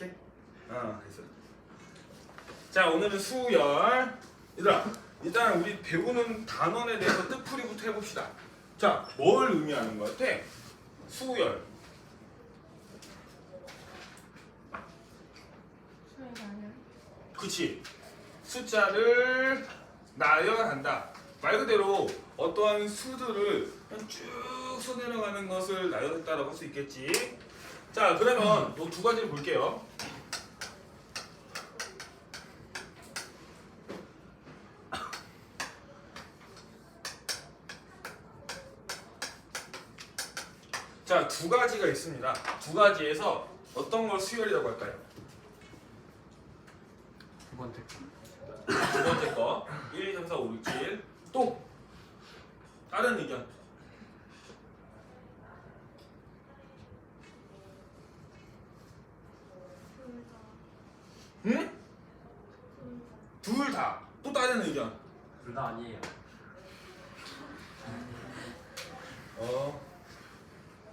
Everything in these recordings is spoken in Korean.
오케이? 그래서 자 오늘은 수열. 얘들아 일단 우리 배우는 단원에 대해서 뜻풀이부터 해봅시다. 자 뭘 의미하는 것 같아? 수열. 그치. 숫자를 나열한다. 말 그대로 어떠한 수들을 그냥 쭉 써내려가는 것을 나열했다라고 할 수 있겠지. 자 그러면 이 두 가지를 볼게요. 자 두 가지가 있습니다. 두 가지에서 어떤 걸 수열이라고 할까요? 두 번째 두 번째 거 1, 2, 3, 4, 5, 6, 7. 또 다른 의견. 응? 둘 다. 또 다른 의견. 둘 다 아니에요.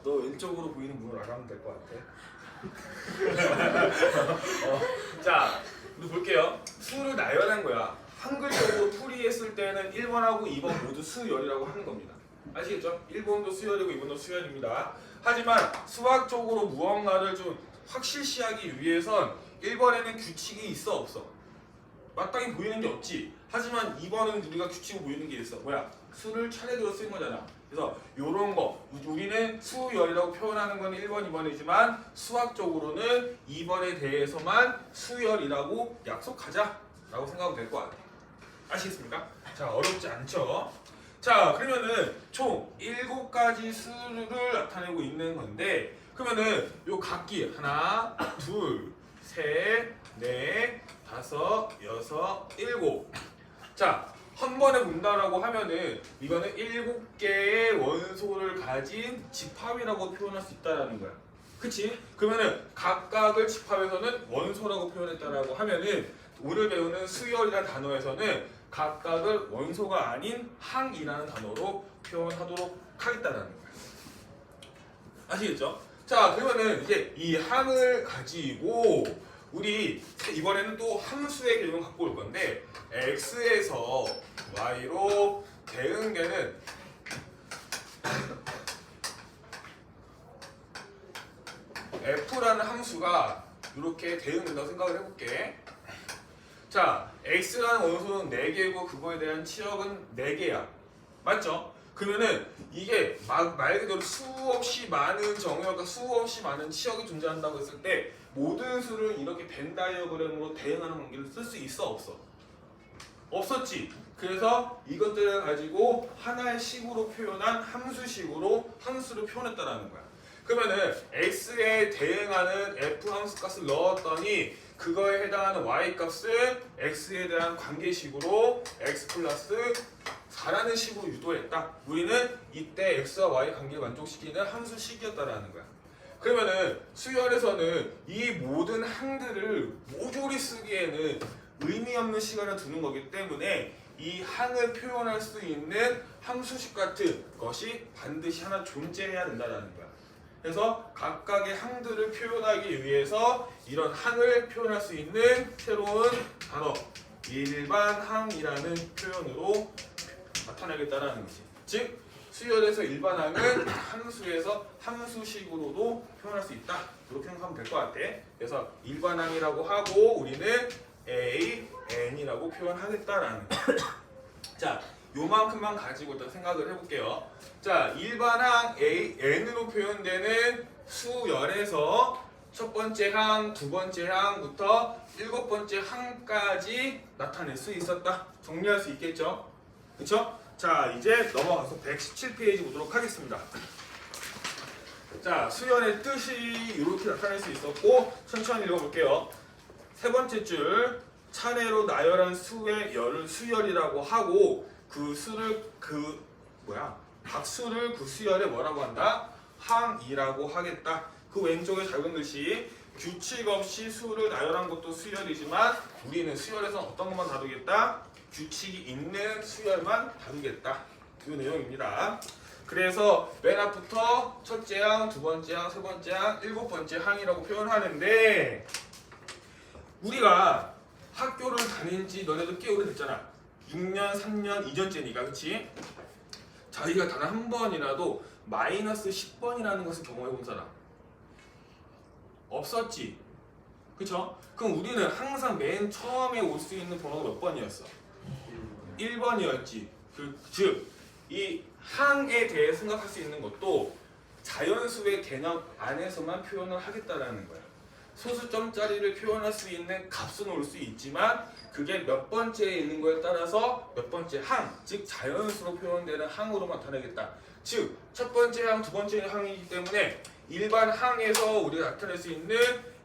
너 왼쪽으로 보이는 문을 알아면 될 것 같아. 자, 우리 볼게요. 수를 나열한 거야. 한글적으로 풀이했을 때는 1번하고 2번 모두 수열이라고 하는 겁니다. 아시겠죠? 1번도 수열이고 2번도 수열입니다. 하지만 수학적으로 무언가를 좀 확실시하기 위해선 1번에는 규칙이 있어 없어? 마땅히 보이는 게 없지. 하지만 2번은 우리가 규칙으로 보이는 게 있어. 뭐야? 수를 차례대로 쓴 거잖아. 그래서 요런 거 우리는 수열이라고 표현하는 건 1번, 2번이지만 수학적으로는 2번에 대해서만 수열이라고 약속하자라고 생각하면 될 것 같아요. 아시겠습니까? 자, 어렵지 않죠? 자, 그러면은 총 7가지 수를 나타내고 있는 건데 그러면은 요 각기 하나, 둘, 셋, 넷, 다섯, 여섯, 일곱. 자, 한 번에 본다라고 하면은 이거는 7개의 원소를 가진 집합이라고 표현할 수 있다라는 거야. 그치? 그러면은 각각을 집합에서는 원소라고 표현했다라고 하면은 오늘 배우는 수열이라는 단어에서는 각각을 원소가 아닌 항이라는 단어로 표현하도록 하겠다라는 거야. 아시겠죠? 자, 그러면은 이제 이 항을 가지고 우리 이번에는 또 함수의 개념을 갖고 올 건데 x에서 y로 대응되는 f라는 함수가 이렇게 대응된다고 생각을 해볼게. 자, x라는 원소는 4개고 그거에 대한 치역은 4개야. 맞죠? 그러면은 이게 말 그대로 수없이 많은 정의역과 수없이 많은 치역이 존재한다고 했을 때 모든 수를 이렇게 벤 다이어그램으로 대응하는 관계를 쓸 수 있어 없어? 없었지. 그래서 이것들을 가지고 하나의 식으로 표현한 함수식으로 함수를 표현했다라는 거야. 그러면은 x에 대응하는 f 함수 값을 넣었더니 그거에 해당하는 y 값을 x에 대한 관계식으로 x 플러스 4라는 식으로 유도했다. 우리는 이때 x와 y 관계를 만족시키는 함수식이었다라는 거야. 그러면은 수열에서는 이 모든 항들을 모조리 쓰기에는 의미 없는 시간을 두는 거기 때문에 이 항을 표현할 수 있는 함수식 같은 것이 반드시 하나 존재해야 된다는 거야. 그래서 각각의 항들을 표현하기 위해서 이런 항을 표현할 수 있는 새로운 단어 일반항이라는 표현으로 나타내겠다는 것이. 즉 수열에서 일반항은 함수에서 함수식으로도 표현할 수 있다. 이렇게 생각하면 될 것 같아. 그래서 일반항이라고 하고 우리는 A, N이라고 표현하겠다라는 거. 자, 요만큼만 가지고 일단 생각을 해볼게요. 자, 일반항 A, N으로 표현되는 수열에서 첫 번째 항, 두 번째 항부터 7번째 항까지 나타낼 수 있었다. 정리할 수 있겠죠? 그쵸? 자, 이제 넘어가서 117페이지 보도록 하겠습니다. 자, 수열의 뜻이 이렇게 나타낼 수 있었고 천천히 읽어볼게요. 세 번째 줄 차례로 나열한 수의 열을 수열이라고 하고 그 수를 각 수를 그 수열에 뭐라고 한다? 항이라고 하겠다. 그 왼쪽에 작은 글씨 규칙 없이 수를 나열한 것도 수열이지만 우리는 수열에서 어떤 것만 다루겠다? 규칙이 있는 수열만 다루겠다. 이 내용입니다. 그래서 맨 앞부터 첫째 항, 두 번째 항, 세 번째 항, 7번째 항이라고 표현하는데 우리가 학교를 다닌 지 너네도 꽤 오래됐잖아. 6년, 3년 이전째니까, 그치? 자기가 단 한 번이라도 마이너스 10번이라는 것을 경험해 본 사람 없었지? 그쵸? 그럼 우리는 항상 맨 처음에 올 수 있는 번호가 몇 번이었어? 1번이었지. 즉, 이 항에 대해 생각할 수 있는 것도 자연수의 개념 안에서만 표현을 하겠다라는 거야. 소수점짜리를 표현할 수 있는 값은 올 수 있지만 그게 몇 번째에 있는 거에 따라서 몇 번째 항, 즉 자연수로 표현되는 항으로 나타내겠다. 즉, 첫 번째 항, 두 번째 항이기 때문에 일반 항에서 우리가 나타낼 수 있는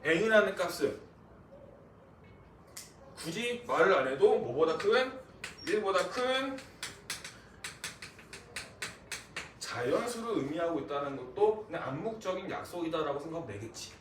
n이라는 값은 굳이 말을 안 해도 뭐보다 큰? 1보다 큰 자연수를 의미하고 있다는 것도 그냥 암묵적인 약속이다라고 생각하면 되겠지.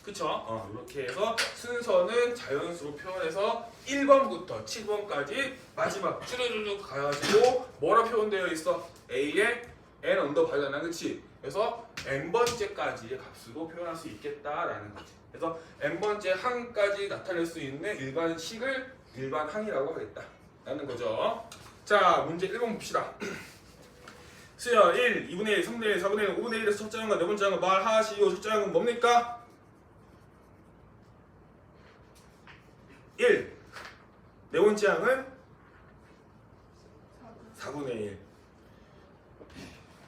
그쵸? 이렇게 해서 순서는 자연수로 표현해서 1번부터 7번까지 마지막 쭈르르르 가가지고 뭐라 표현되어 있어? A에 n 언더 바이잖아, 그치? 그래서 n번째까지의 값으로 표현할 수 있겠다라는 거지. 그래서 n번째 항까지 나타낼 수 있는 일반식을 일반항이라고 하겠다라는 거죠. 자, 문제 1번 봅시다. 수열 1, 2분의 1, 3분의 1, 4분의 1, 5분의 1에서 첫째 항과 네 번째 항을 말하시오. 첫째 항은 뭡니까? 1. 네 번째 항은 4분의 1.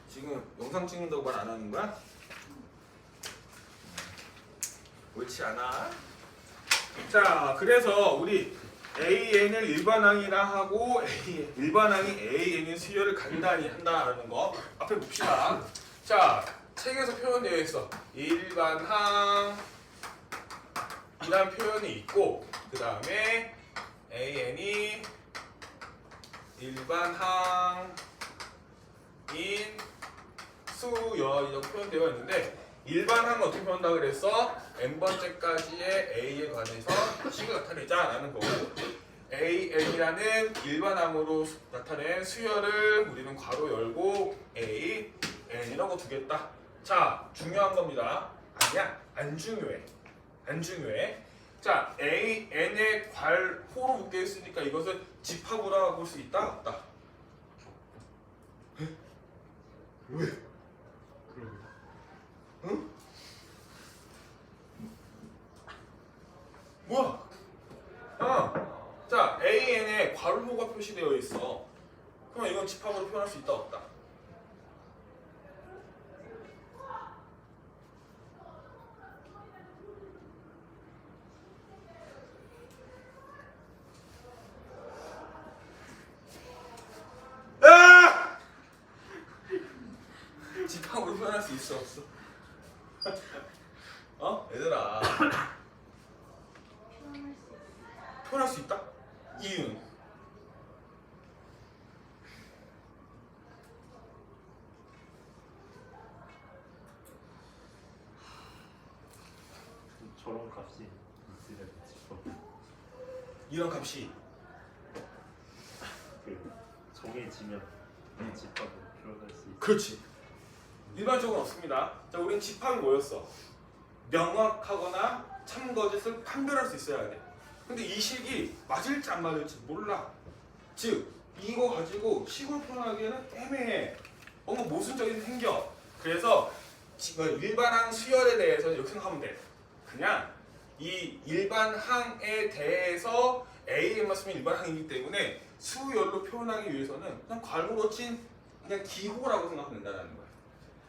지금 영상 찍는다고 말 안 하는 거야? 옳지 않아? 자, 그래서 우리 AN을 일반항이라 하고 일반항이 AN의 수열을 간단히 한다라는 거 앞에 봅시다. 자, 책에서 표현되어 있어. 일반항 이란 표현이 있고 그 다음에 AN이 일반항인 수열이라고 표현되어 있는데 일반항은 어떻게 표현한다 그랬어? n번째까지의 A에 관해서 식을 나타내자라는 거고 AN이라는 일반항으로 나타낸 수열을 우리는 괄호 열고 A, N이라고 두겠다. 자, 중요한 겁니다. 아니야, 안 중요해. 안 중요해. 자, A, N의 괄호로 묶여 있으니까 이것을 집합으로 볼 수 있다? 없다? 왜? 응? 뭐야? 자, AN에 괄호가 표시되어 있어. 그럼 이건 집합으로 표현할 수 있다? 없다? 집합으로 표현할 수 있어 없어? 얘들아 표현할 수 있다? 이유는? 저런 값이 있으면 집합 이런 값이 정해지면 집합으로 표현할 수 있어. 그렇지. 일반적으로 없습니다. 자, 우린 집합이 뭐였어? 명확하거나 참거짓을 판별할 수 있어야 돼. 근데 이 식이 맞을지 안 맞을지 몰라. 즉, 이거 가지고 식으로 표현하기에는 애매해. 뭔가 모순적인 게 생겨. 그래서 일반항 수열에 대해서 이렇게 생각하면 돼. 그냥 이 일반항에 대해서 A에만 쓰면 일반항이기 때문에 수열로 표현하기 위해서는 그냥 괄호로 친 그냥 기호라고 생각하면 된다는 거야.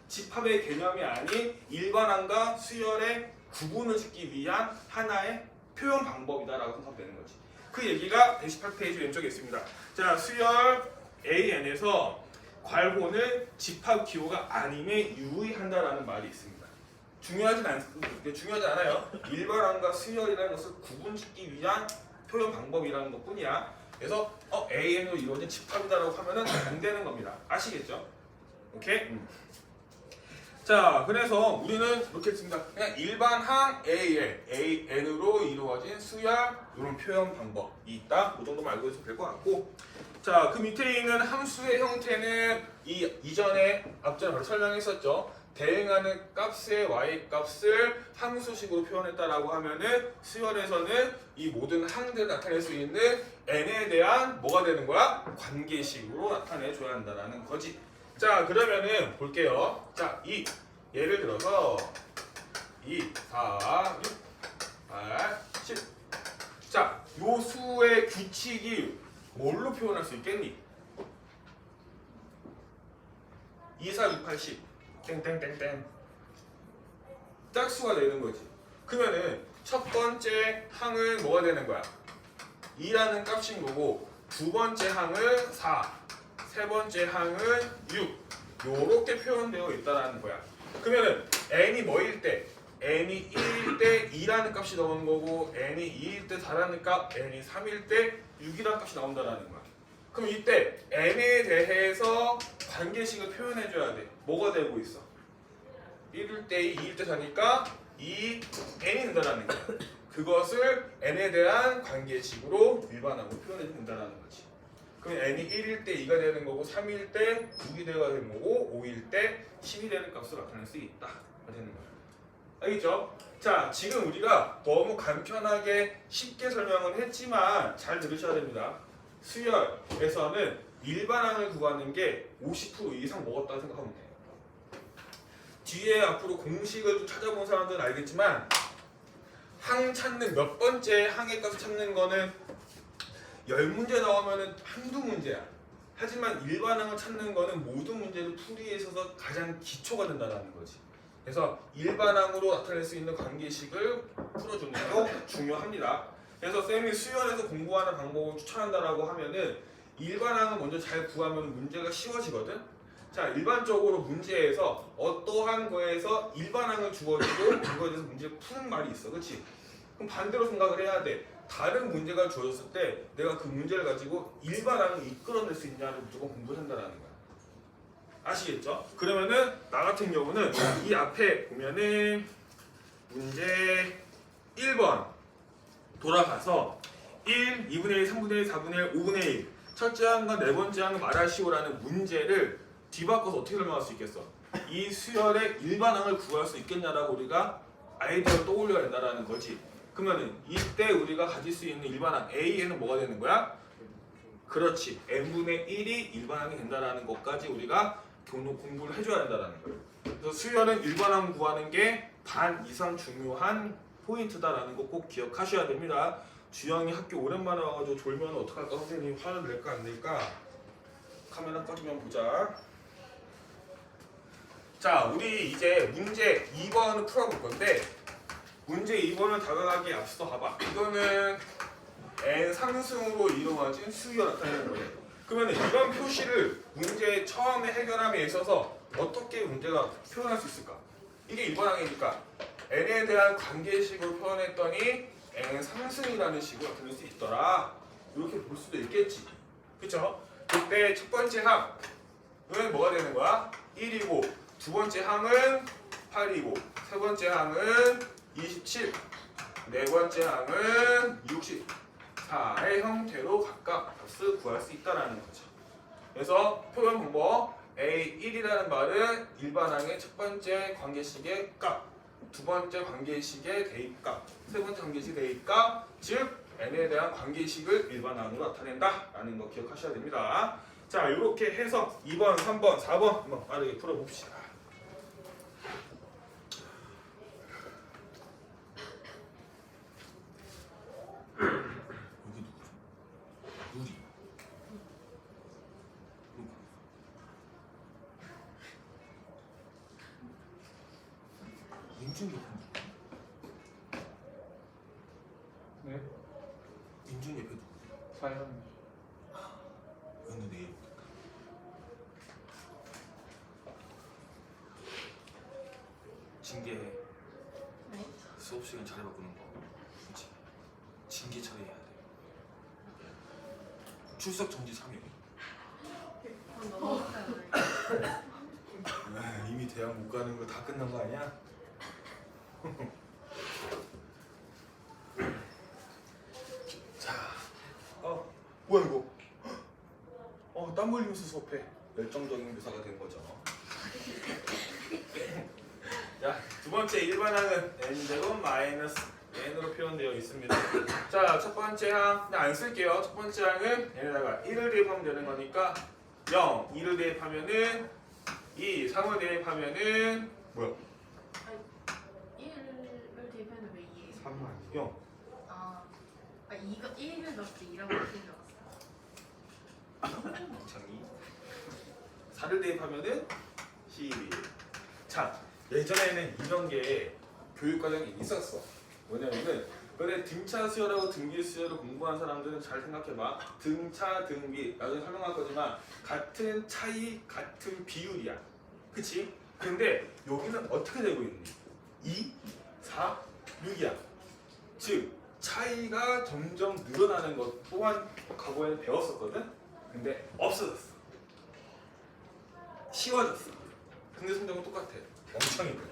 집합의 개념이 아닌 일반항과 수열의 구분을 짓기 위한 하나의 표현 방법이다라고 생각하면 되는 거지. 그 얘기가 118페이지 왼쪽에 있습니다. 자, 수열 AN에서 괄호는 집합 기호가 아님에 유의한다라는 말이 있습니다. 중요하지 않아요. 일반항과 수열이라는 것을 구분짓기 위한 표현 방법이라는 것뿐이야. 그래서 AN으로 이루어진 집합이다라고 하면은 안 되는 겁니다. 아시겠죠? 오케이? 자, 그래서 우리는 이렇게 했습니다. 그냥 일반항 AN으로 이루어진 수열 이런 표현 방법이 있다. 이 정도만 알고 있으면 될 것 같고, 자, 그 밑에 있는 함수의 형태는 이전에 앞전에 설명했었죠. 대응하는 값의 y값을 함수식으로 표현했다라고 하면은 수열에서는 이 모든 항들을 나타낼 수 있는 n에 대한 뭐가 되는 거야? 관계식으로 나타내줘야 한다라는 거지. 자, 그러면은 볼게요. 자, 예를 들어서 2, 4, 6, 8, 10. 자, 요 수의 규칙이 뭘로 표현할 수 있겠니? 2, 4, 6, 8, 10. 땡땡땡땡. 짝수가 되는 거지. 그러면은 첫 번째 항은 뭐가 되는 거야? 2라는 값인 거고, 두 번째 항은 4, 세 번째 항은 6. 요렇게 표현되어 있다라는 거야. 그러면은 n이 뭐일 때? n이 1일 때 2라는 값이 나오는 거고, n이 2일 때 4라는 값, n이 3일 때 6이라는 값이 나온다라는 거야. 그럼 이때 n에 대해서 관계식을 표현해줘야 돼. 뭐가 되고 있어? 1일 때 2, 2일 때 4니까 2, n이 된다라는 거야. 그것을 n에 대한 관계식으로 일반항으로 표현해주면 된다라는 거지. 그럼 n이 1일 때 2가 되는 거고, 3일 때 6이 되는 거고, 5일 때 10이 되는 값을 나타낼 수 있다. 되는 거야. 알겠죠? 자, 지금 우리가 너무 간편하게 쉽게 설명은 했지만 잘 들으셔야 됩니다. 수열에서는 일반항을 구하는 게 50% 이상 먹었다고 생각하면 돼요. 뒤에 앞으로 공식을 좀 찾아본 사람들은 알겠지만 항 찾는 몇 번째 항의 값을 찾는 거는 10문제 나오면은 한두 문제야. 하지만 일반항을 찾는 거는 모든 문제를 풀이에 있어서 가장 기초가 된다는 거지. 그래서 일반항으로 나타낼 수 있는 관계식을 풀어주는 거 중요합니다. 그래서 쌤이 수열에서 공부하는 방법을 추천한다라고 하면은 일반항을 먼저 잘 구하면 문제가 쉬워지거든. 자, 일반적으로 문제에서 어떠한 거에서 일반항을 주어지고 그거에 대해서 문제를 푸는 말이 있어, 그렇지? 그럼 반대로 생각을 해야 돼. 다른 문제가 주어졌을 때 내가 그 문제를 가지고 일반항을 이끌어낼 수 있냐를 무조건 공부한다라는 거야. 아시겠죠? 그러면은 나 같은 경우는 이 앞에 보면은 문제 1번 돌아가서 1, 2분의 1, 3분의 1, 4분의 1, 5분의 1 첫째 항과 네 번째 항 말하시오라는 문제를 뒤바꿔서 어떻게 설명할 수 있겠어? 이 수열의 일반항을 구할 수 있겠냐라고 우리가 아이디어를 떠올려야 된다라는 거지. 그러면은 이때 우리가 가질 수 있는 일반항 A에는 뭐가 되는 거야? 그렇지. n분의 1이 일반항이 된다라는 것까지 우리가 공부를 해줘야 된다는 거예요. 그래서 수열은 일반항 구하는 게 반 이상 중요한 포인트다라는 거 꼭 기억하셔야 됩니다. 주영이 학교 오랜만에 와가지고 졸면 어떡할까? 선생님이 화를 낼까 안 낼까? 카메라 꺼지면 보자. 자, 우리 이제 문제 2번을 풀어볼 건데 문제 2번을 다가가기 앞서 봐봐. 이거는 n 상승으로 이루어진 수위가 나타내는 거예요. 그러면 이런 표시를 문제 처음에 해결함에 있어서 어떻게 문제가 표현할 수 있을까? 이게 일반항이니까 n에 대한 관계식으로 표현했더니 n 상승이라는 식으로 나타낼 수 있더라. 이렇게 볼 수도 있겠지. 그쵸? 그때 첫 번째 항은 뭐가 되는 거야? 1이고 두 번째 항은 8이고 세 번째 항은 27 네 번째 항은 64의 형태로 각각 값을 구할 수 있다는 거죠. 그래서 표현 방법 A1이라는 말은 일반항의 첫 번째 관계식의 값, 두 번째 관계식의 대입값, 세 번째 관계식의 대입값, 즉 n에 대한 관계식을 일반항으로 나타낸다라는 거 기억하셔야 됩니다. 자, 이렇게 해서 2번, 3번, 4번 한번 빠르게 풀어봅시다. 여기 누구죠? 누리. 민준이 네? 민준이 옆에 누구지? 사연 근데 내일 오겠다. 징계해. 네? 수업 시간 자리 바꾸는 거. 그렇지. 징계 처리해야 돼. 출석 정지 3일. 이미 대학 못 가는 거 다 끝난 거 아니야? 자, 뭐야 이거? 땀 흘리면서 수업해. 열정적인 묘사가 된 거죠. 자, 두 번째 일반항은 n제곱 마이너스 n으로 표현되어 있습니다. 자, 첫 번째 항 그냥 안 쓸게요. 첫 번째 항은 n에다가 1을 대입하면 되는 거니까 0, 2를 대입하면은 2, 3을 대입하면은 뭐야? 1을 대입하면 왜 2예요? 3만 0. 이거 1을 넣을 때 2라고 바뀐 줄 알았어요. 창이 4를 대입하면은 12. 자, 예전에는 이런 게 교육과정에 있었어. 뭐냐면은 너네 등차 수열하고 등비 수열을 공부한 사람들은 잘 생각해봐. 등차, 등비 나중에 설명할 거지만 같은 차이, 같은 비율이야. 그치? 근데 여기는 어떻게 되고 있니? 2, 4, 6이야. 즉 차이가 점점 늘어나는 것 또한 과거에는 배웠었거든? 근데 없어졌어. 쉬워졌어. 근데 성적은 똑같아. 멍청이들.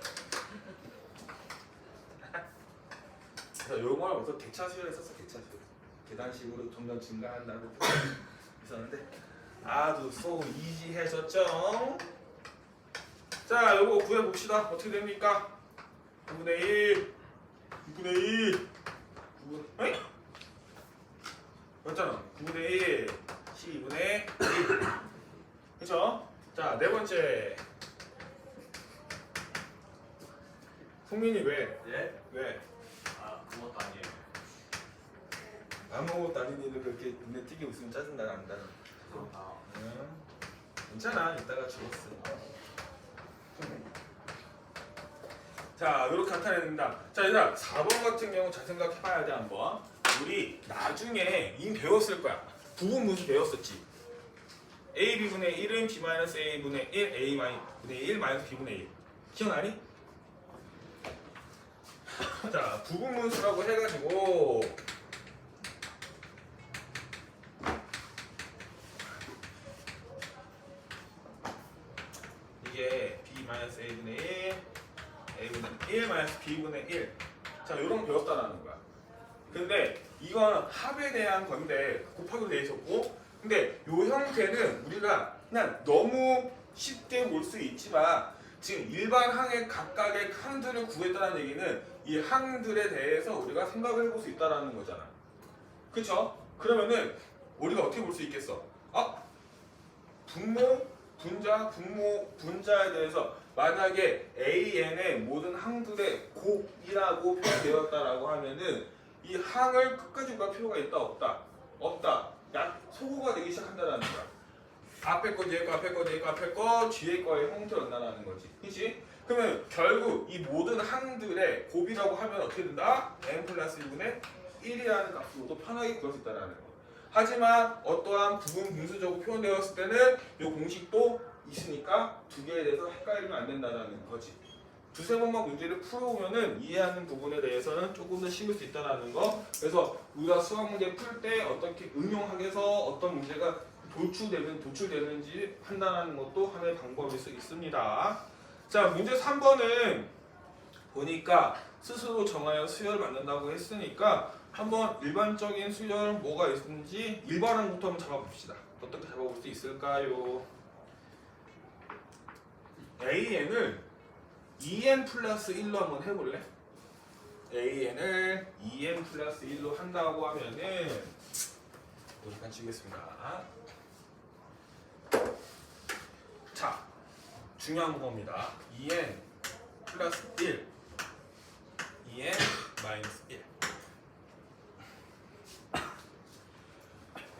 그래서 요걸 어디서 대차수열에 썼어. 대차수열. 계단식으로 점점 증가한다는 뜻이 있었는데 아주 소 이지해졌죠? 자, 요거 구해봅시다. 어떻게 됩니까? 9분의 1 9분의 2 9분, 어이? 맞잖아. 9분의 1 12분의 1 그쵸? 자, 네 번째 성민이 왜? 예? 왜? 아 그것도 아니에요. 아무것도 아닌 일을 그렇게 눈에 띄게 웃으면 짜증나 난다. 죄송합니다. 응? 괜찮아. 이따가 죽었어. 자, 이렇게 나타냅니다. 자, 얘들아 4번 같은 경우 잘 생각해봐야 돼 한번. 우리 나중에 이미 배웠을 거야. 부분 분수 배웠었지. a b분의 1은 b 마이너스 a분의 1, a 분의 1 마이너스 b분의 1. 기억나니? 자, 부분 분수라고 해가지고 이게 b 마이너스 a분의 1, a분의 1 마이너스 b분의 1. 자, 요런 거 배웠다라는 거야. 근데 이건 합에 대한 건데 곱하기로 돼 있었고, 근데 요 형태는 우리가 그냥 너무 쉽게 볼 수 있지만 지금 일반 항의 각각의 항들을 구했다는 얘기는 이 항들에 대해서 우리가 생각을 해볼 수 있다는 거잖아. 그쵸? 그러면은 우리가 어떻게 볼 수 있겠어? 분모, 분자, 분모, 분자에 대해서 만약에 AN의 모든 항들의 곱이라고 표현되었다라고 하면은 이 항을 끝까지 볼 필요가 있다 없다? 없다. 약 소거가 되기 시작한다는 거야. 앞에 거 뒤에 거 앞에 거 뒤에 거 앞에 거 뒤에 거의 형태로 나타나는 거지. 그치? 그러면 결국 이 모든 항들의 곱이라고 하면 어떻게 된다? n 플러스 1분의 1이라는 값으로도 편하게 구할 수 있다는 거. 하지만 어떠한 부분 분수적으로 표현되었을 때는 이 공식도 있으니까 두 개에 대해서 헷갈리면 안 된다는 거지. 두세 번만 문제를 풀어보면은 이해하는 부분에 대해서는 조금 더 쉬울 수 있다는 거. 그래서 우리가 수학 문제 풀 때 어떻게 응용하게 해서 어떤 문제가 도출되는지 판단하는 것도 하나의 방법일 수 있습니다. 자, 문제 3번은 보니까 스스로 정하여 수열을 만든다고 했으니까 한번 일반적인 수열 뭐가 있는지 일반항부터 한번 잡아봅시다. 어떻게 잡아볼 수 있을까요? AN을 2n 플러스 1로 한번 해볼래? AN을 2n 플러스 1로 한다고 하면은 잠깐 치겠습니다. 자, 중요한 겁니다. 2n 플러스 1 2n 마이너스 1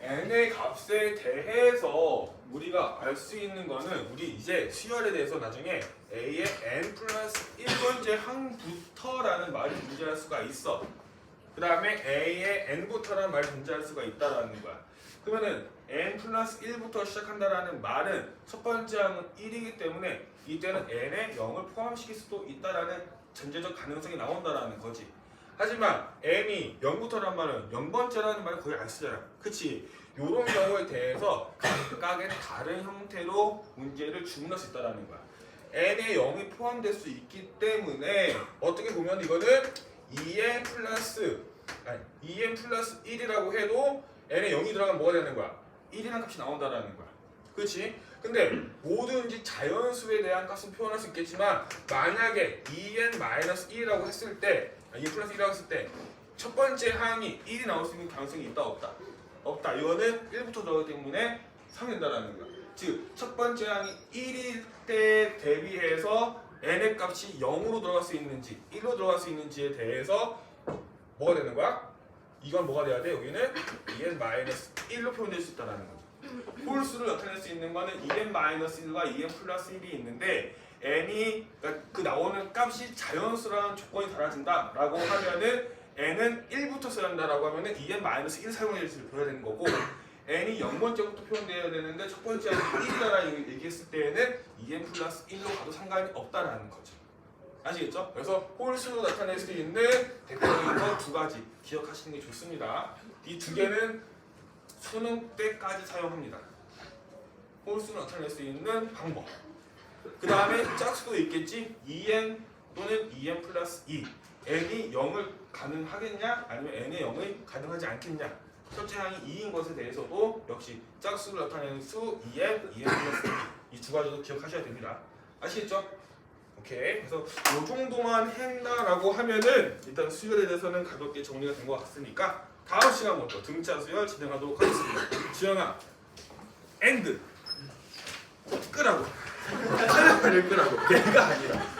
n의 값에 대해서 우리가 알 수 있는 거는 우리 이제 수열에 대해서 나중에 a의 n 플러스 1번째 항부터라는 말이 존재할 수가 있어. 그 다음에 a의 n부터라는 말이 존재할 수가 있다라는 거야. 그러면은 n 플러스 1부터 시작한다라는 말은 첫 번째 항은 1이기 때문에 이때는 n에 0을 포함시킬 수도 있다라는 전제적 가능성이 나온다라는 거지. 하지만 n이 0부터라는 말은 0번째라는 말을 거의 안 쓰잖아. 그치? 이런 경우에 대해서 각각의 다른 형태로 문제를 주문할 수 있다는 거야. n에 0이 포함될 수 있기 때문에 어떻게 보면 이거는 2n 플러스 1이라고 해도 n에 0이 들어가면 뭐가 되는 거야? 1이라는 값이 나온다는 거야. 그치? 근데 뭐든지 자연수에 대한 값은 표현할 수 있겠지만 만약에 2n-1이라고 했을 때 2n 플러스 1이라고 했을 때 첫 번째 항이 1이 나올 수 있는 가능성이 있다 없다? 없다. 이거는 1부터 들어가기 때문에 3이 된다는 거야. 즉 첫 번째 항이 1일 때 대비해서 n의 값이 0으로 들어갈 수 있는지 1로 들어갈 수 있는지에 대해서 뭐가 되는 거야? 이건 뭐가 돼야 돼? 여기는 2n-1로 표현될 수 있다는 거죠. 홀수를 나타낼 수 있는 거는 2n-1과 2n 플러스 1이 있는데 n이 그러니까 그 나오는 값이 자연수라는 조건이 달라진다라고 하면은 n은 1부터 써야 한다라고 하면은 2n-1 사용해야 되는 거고 n이 0번째부터 표현되어야 되는데 첫 번째 항이 1이다라고 얘기했을 때에는 2n 플러스 1로 가도 상관이 없다라는 거죠. 아시겠죠? 그래서 홀수로 나타낼 수 있는 대표적인 거 두 가지 기억하시는 게 좋습니다. 이 두 개는 수능 때까지 사용합니다. 홀수로 나타낼 수 있는 방법. 그 다음에 짝수도 있겠지? 2n 또는 2n 플러스 2. n이 0을 가능하겠냐? 아니면 n의 0이 가능하지 않겠냐? 첫째 항이 2인 것에 대해서도 역시 짝수를 나타내는 수 2n, 2n 플러스 2. 이 두 가지도 기억하셔야 됩니다. 아시겠죠? 오케이. 그래서 이 정도만 했나라고 하면은 일단 수열에 대해서는 가볍게 정리가 된 것 같으니까 다음 시간부터 등차 수열 진행하도록 하겠습니다. 지영아, 엔드 끄라고. 촬영을 끄라고. 내가 아니라.